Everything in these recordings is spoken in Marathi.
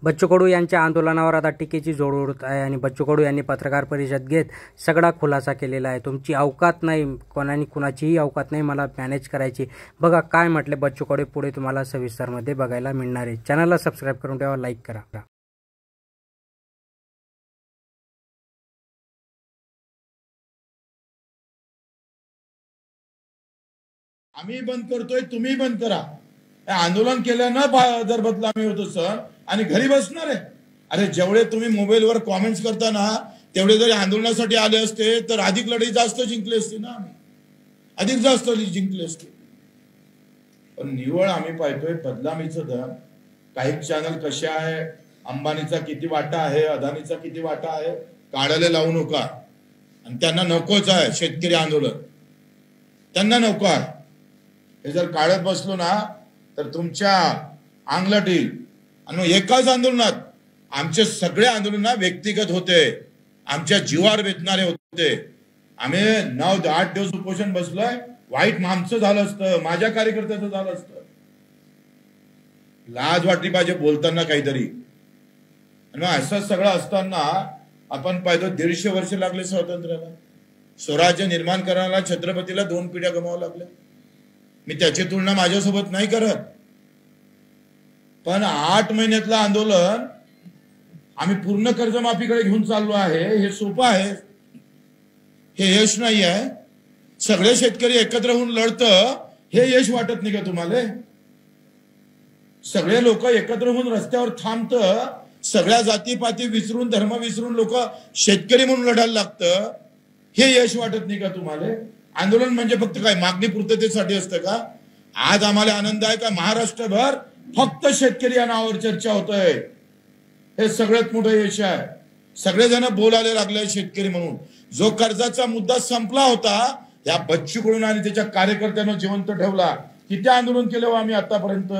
बच्चू कडू यांच्या आंदोलनावर आता टीकेची झोड उडत आहे आणि बच्चू कडू यांनी पत्रकार परिषद घेत सगळा खुलासा केलेला आहे। तुमची अवकात नाही, कुणाचीही अवकात नाही मला मॅनेज करायची। बघा काय म्हटले बच्चू कडू, पुढे तुम्हाला सविस्तरमध्ये बघायला मिळणार आहे। चॅनलला सबस्क्राइब करून ठेवा, लाईक करा। आम्ही बंद करतोय, तुम्ही बंद करा। आंदोलन केल्यानं जर बदनामी होत सर आणि घरी बसणार आहे। अरे जेवढे तुम्ही मोबाईलवर कॉमेंट्स करता ना तेवढे जरी आंदोलनासाठी आले असते तर अधिक लढाई जास्त जिंकले असते ना, आम्ही अधिक जास्त जिंकले असते। पण निवळ आम्ही पाहतोय बदनामीचं धन। काही चॅनल कशा आहे, अंबानीचा किती वाटा आहे, अदानीचा किती वाटा आहे, काढायला लावू नका। आणि त्यांना नकोच आहे शेतकरी आंदोलन, त्यांना नको आहे। हे जर काढत बसलो ना तर तुमच्या अंगलट येईल। आणि मग एकाच आंदोलनात आमचे सगळे आंदोलन व्यक्तिगत होते, आमच्या जीवावर बेतणारे होते। आम्ही 9-8 दिवस उपोषण बसलोय, वाईट आमचं झालं असतं, माझ्या कार्यकर्त्याचं झालं असतं। लाज वाटली पाहिजे बोलताना काहीतरी। आणि असं सगळं असताना आपण पाहिजे 150 वर्ष लागले स्वातंत्र्याला, स्वराज्य निर्माण करण्याला छत्रपतीला 2 पिढ्या गमावं लागल्या। मी त्याची तुलना माझ्यासोबत नाही करत, पण 8 महिन्यातलं आंदोलन आम्ही पूर्ण कर्जमाफीकडे घेऊन चाललो आहे। हे सोपं आहे, हे यश नाही आहे। सगळे शेतकरी एकत्र होऊन लढतं, हे यश वाटत नाही का तुम्हाला? सगळे लोक एकत्र होऊन रस्त्यावर थांबतं, सगळ्या जातीपाती विसरून धर्म विसरून लोक शेतकरी म्हणून लढायला लागतं, हे यश वाटत नाही का तुम्हाला? आंदोलन म्हणजे फक्त काय मागणी पूर्ततेसाठी असतं का? आज आम्हाला आनंद आहे का महाराष्ट्रभर फक्त शेतकरी या नावावर चर्चा होतोय, हे सगळ्यात मोठं यश आहे। सगळेजण बोलायला लागले शेतकरी म्हणून। जो कर्जाचा मुद्दा संपला होता या बच्चू कडू आणि त्याच्या कार्यकर्त्यांना जिवंत ठेवला। किती आंदोलन केलं आम्ही आतापर्यंत?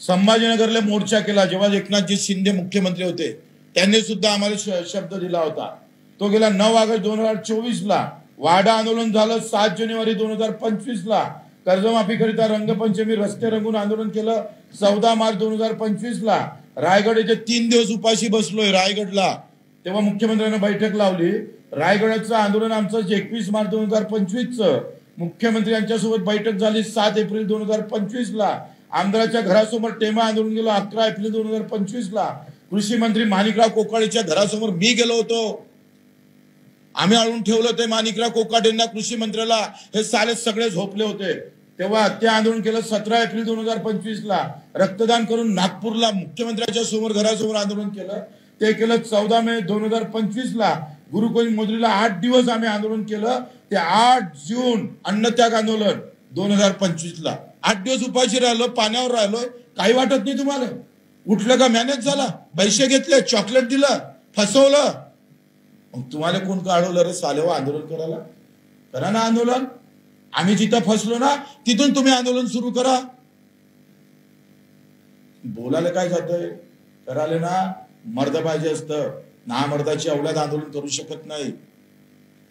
संभाजीनगरला मोर्चा केला जेव्हा एकनाथजी शिंदे मुख्यमंत्री होते, त्यांनी सुद्धा आम्हाला शब्द दिला होता। तो गेला 9 ऑगस्ट 2024 ला। वाडा आंदोलन झालं 7 जानेवारी 2025 ला। कर्जमाफी करिता रंगपंचमी रस्ते रंगून आंदोलन केलं 14 मार्च 2025 ला। रायगड येथे 3 दिवस उपाशी बसलोय रायगडला, तेव्हा मुख्यमंत्र्यांना बैठक लावली। रायगडचं आंदोलन आमचं 21 मार्च 2025चं, मुख्यमंत्री यांच्यासोबत बैठक झाली 7 एप्रिल 2025 ला। आमदाराच्या घरासमोर टेमा आंदोलन गेलं 11 एप्रिल 2025 ला। कृषी मंत्री माणिकराव कोकाटेच्या घरासमोर मी गेलो होतो, आम्ही अडवून ठेवलं ते माणिकराव कोकाटेंना, कृषी मंत्र्याला। हे साले सगळे झोपले होते तेव्हा ते आंदोलन केलं 17 एप्रिल 2025 ला। रक्तदान करून नागपूरला मुख्यमंत्र्यांच्या समोर घरासमोर आंदोलन केलं, ते केलं 14 मे 2025 ला। गुरुकुल मोदरीला 8 दिवस आम्ही आंदोलन केलं, ते 8 जून अन्नत्याग आंदोलन 2025 ला। 8 दिवस उपाशी राहिलो, पाण्यावर राहिलोय, काही वाटत नाही तुम्हाला? उठलं का मॅनेज झाला, पैसे घेतले, चॉकलेट दिलं, फसवलं, तुम्हाला कोण काढवलं रे सालेव आंदोलन करायला? करा ना आंदोलन। आम्ही जिथं फसलो ना तिथून तुम्ही आंदोलन सुरू करा। बोलायला काय जातंय? करायला ना मर्द पाहिजे असतं, ना मर्दाची अवलाद आंदोलन करू शकत नाही।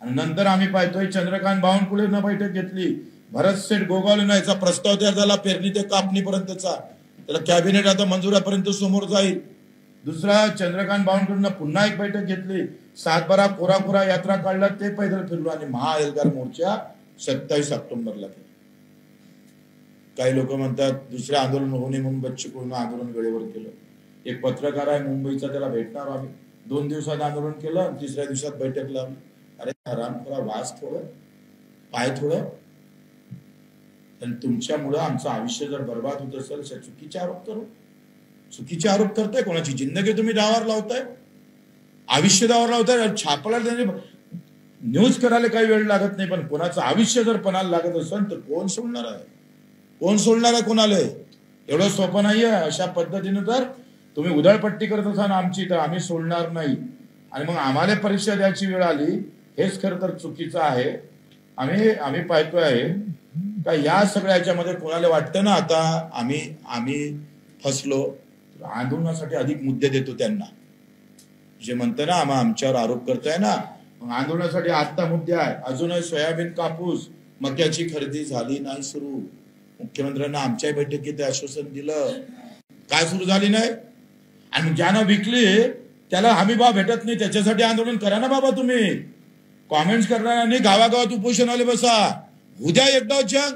आणि नंतर आम्ही पाहतोय चंद्रकांत बावनकुळेंना बैठक घेतली, भरत शेठ गोगावलेंना याचा प्रस्ताव तयार झाला पेरणी ते कापणीपर्यंतचा, त्याला कॅबिनेट आता मंजुरापर्यंत समोर जाईल। दुसरा चंद्रकांत बावनकुळेंना पुन्हा एक बैठक घेतली, 7-12 कोरा यात्रा काढला, ते पैदल फिरलो आणि महाएल्गार मोर्चा 27 ऑक्टोबरला केला। काही लोक म्हणतात दुसरे आंदोलन होऊ नये म्हणून बच्चू कडूंना आंदोलन वेळेवर केलं। एक पत्रकार आहे मुंबईचा, त्याला भेटणार आम्ही, 2 दिवसात आंदोलन केलं, 3ऱ्या दिवसात बैठक लावली। अरे हराम थोडा वास, थोडं पाय, थोडं। आणि तुमच्यामुळं आमचं आयुष्य जर बर्बाद होत असेल, चुकीचे आरोप करू, चुकीचे आरोप करताय, कोणाची जिंदगी तुम्ही डावावर लावताय, आयुष्य डावावर लावताय। छापाला न्यूज करायला काही वेळ लागत नाही, पण कोणाचं आयुष्य जर पणाला लागत असेल तर कोण सोडणार आहे? कोण सोडणार आहे कोणाला? एवढं सोपं नाहीये। अशा पद्धतीने जर तुम्ही उधळपट्टी करत असाल आमची, तर आम्ही सोडणार नाही। आणि मग आम्हाला परीक्षा द्यायची वेळ आली, हेच खरं तर चुकीचं आहे। आम्ही पाहतोय आहे का या सगळ्या याच्यामध्ये कोणाला वाटतं ना आता आम्ही फसलो, आंदोलनासाठी अधिक मुद्दे देतो त्यांना, जे म्हणतं ना आमच्यावर आरोप करताय ना, मग आंदोलनासाठी आता मुद्दे आहे। अजूनही सोयाबीन कापूस मक्याची खरेदी झाली नाही सुरू। मुख्यमंत्र्यांना आमच्या बैठकीत आश्वासन दिलं, काय सुरू झाली नाही? आणि ज्यानं विकली त्याला हमी भाव भेटत नाही, त्याच्यासाठी आंदोलन करा ना बाबा. तुम्ही कॉमेंट्स करणाऱ्यांनी गावागावात उपोषणाला बसा. उद्या एकदा जग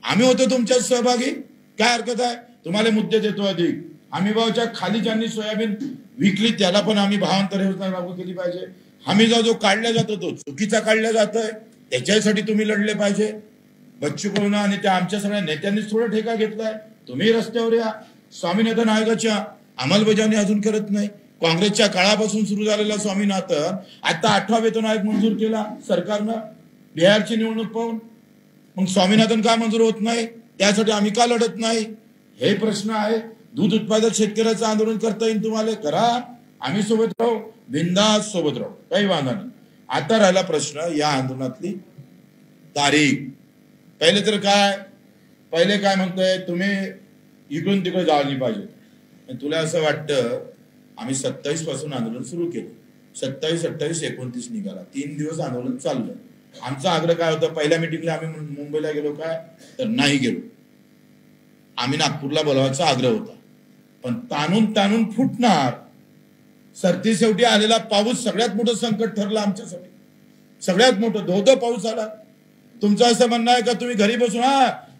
आम्ही होतो तुमच्यात सहभागी, काय हरकत आहे? तुम्हाला मुद्दे देतो अधिक. हमी भावाच्या खाली ज्यांनी सोयाबीन विकली त्याला पण आम्ही भावांतर योजना लागू केली पाहिजे. हमी भाव जो काढला जातो तो चुकीचा काढला जातोय, त्याच्यासाठी तुम्ही लढले पाहिजे. बच्चू कडू आणि त्या आमच्या सगळ्या नेत्यांनीच थोडा ठेका घेतलाय. तुम्ही रस्त्यावर या. स्वामीनाथन आयोगाच्या अंमलबजावणी अजून करत नाही. काँग्रेसच्या काळापासून सुरू झालेला स्वामीनाथन आता 8वा वेतन आयोग मंजूर केला सरकारनं बिहारची निवडणूक पाहून. मग स्वामीनाथन का मंजूर होत नाही? त्यासाठी आम्ही का लढत नाही? हे प्रश्न आहे. दूध उत्पादक शेतकऱ्याचं आंदोलन करता येईल तुम्हाला, करा. आम्ही सोबत राहू, बिंदास सोबत राहू, काही वांधा नाही. आता राहिला प्रश्न या आंदोलनातली तारीख. पहिले तर पहिले काय म्हणतोय तुम्ही इकडून तिकडे जायला पाहिजे. तुला असं वाटतं आम्ही 27 पासून आंदोलन सुरू केलं, 27, 28, 29 निघाला, 3 दिवस आंदोलन चाललं. आमचा आग्रह काय होता? पहिल्या मिटिंगला आम्ही मुंबईला गेलो काय तर नाही गेलो. आम्ही नागपूरला बोलवायचा आग्रह होता, पण ताणून फुटणार. सरतेशेवटी आलेला पाऊस सगळ्यात मोठं संकट ठरलं आमच्यासाठी, सगळ्यात मोठं. धोधो पाऊस आला. तुमचं असं म्हणणं आहे का तुम्ही घरी बसून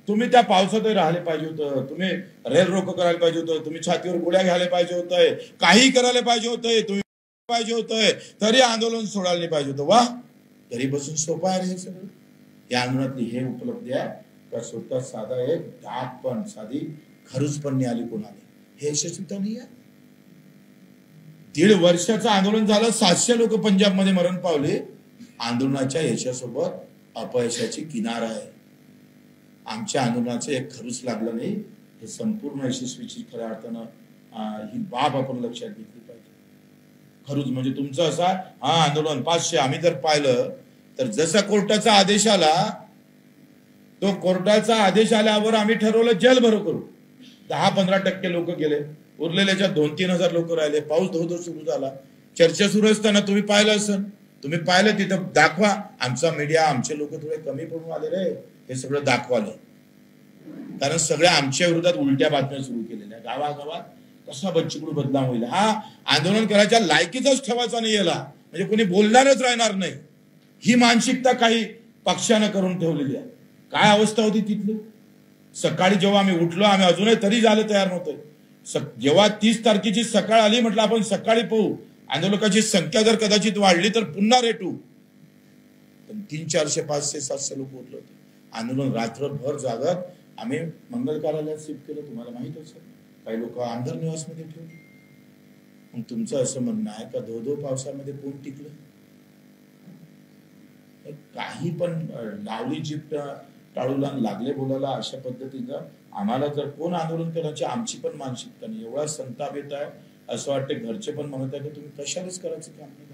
तुम्ही त्या पावसातही राहिले पाहिजे होतं, तुम्ही रेल रोको करायला पाहिजे होतं, तुम्ही छातीवर गोळ्या घ्यायला पाहिजे होतंय, काही करायला पाहिजे होतंय, तुम्ही पाहिजे होतंय, तरी आंदोलन सोडायला नाही पाहिजे होतं. वा, घरी बसून सोपं आहे हे सगळं. या आंदोलनातली हे उपलब्धी आहे का स्वतः साधा एक डाक पण साधी खरूच पण नाही आली कोणाला. हे यशस्वी नाही आहे. 1.5 वर्षाचं आंदोलन झालं, 700 लोक पंजाबमध्ये मरण पावले. आंदोलनाच्या यशासोबत अपयशाची किनार आहे. आमच्या आंदोलनाचं एक खरूच लागलं नाही. हे संपूर्ण यशस्वीची खऱ्या अर्थानं ही बाब आपण लक्षात घेतली पाहिजे. खरूच म्हणजे तुमचं असा आंदोलन 500 आम्ही जर पाहिलं तर जसा कोर्टाचा आदेश आला, तो कोर्टाचा आदेश आल्यावर आम्ही ठरवलं जेल भरो करू. 10-15% लोक गेले, उरलेल्याच्या 2-3 हजार लोक राहिले. पाऊस धोधो सुरू झाला. चर्चा सुरू असताना तुम्ही पाहिलं असेल, तुम्ही पाहिलं तिथं दाखवा. आमचा मीडिया, आमचे लोक थोडे कमी पडून आले रे, हे सगळं दाखवाले. कारण सगळ्या आमच्या विरोधात उलट्या बातम्या सुरू केलेल्या. गावागावात कसा बच्चूकडू बदनाम होईल. आंदोलन करायच्या लायकीचाच ठेवायचा नाही याला, म्हणजे कोणी बोलणारच राहणार नाही. ही मानसिकता काही पक्षानं करून ठेवलेली आहे. काय अवस्था होती तिथली. सकाळी जेव्हा आम्ही उठलो, आम्ही अजूनही तरी झालं तयार नव्हतोय. जेव्हा 30 तारखेची सकाळ आली, म्हटलं आपण सकाळी पाहू. आंदोलकाची संख्या जर कदाचित वाढली तर पुन्हा रेटू. पण 300, 400, 500, 700 लोक उठले होते. आंदोलन रात्रभर जागत आम्ही मंगल कार्यालयात शिफ्ट केलं. तुम्हाला माहित असेल, काही लोक आंध्र निवासमध्ये ठेवले. मग तुमचं असं म्हणणं आहे का धोधो पावसामध्ये कोण टिकलं? काही पण लावली जीप टाळूला लागले बोलायला. अशा पद्धतीनं आम्हाला जर कोण आंदोलन करायचे, आमची पण मानसिकता नाही. एवढा संताप येत आहे, असं वाटतं घरचे पण म्हणत आहे की तुम्ही कशालाच करायचं काम नाही.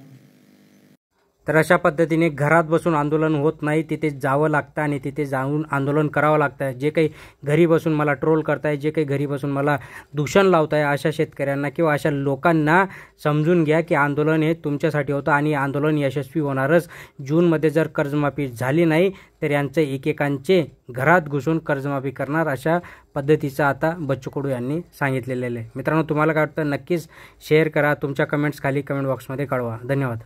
तर अशा पद्धतीने घरात बसून आंदोलन होत नाही, तिथे जावं लागतं आणि तिथे जाऊन आंदोलन करावं लागतं. जे काही घरी बसून मला ट्रोल करताय, जे काही घरी बसून मला दूषण लावताय, अशा शेतकऱ्यांना किंवा अशा लोकांना समजून घ्या की आंदोलन हे तुमच्यासाठी होतं आणि आंदोलन यशस्वी होणारच. जूनमध्ये जर कर्जमाफी झाली नाही तर यांचे एकेकांचे घरात घुसून कर्जमाफी करणार, अशा पद्धतीचं आता बच्चू कडू यांनी सांगितलेलं आहे. मित्रांनो, तुम्हाला काय वाटतं नक्कीच शेअर करा. तुमच्या कमेंट्स खाली कमेंट बॉक्समध्ये कळवा. धन्यवाद.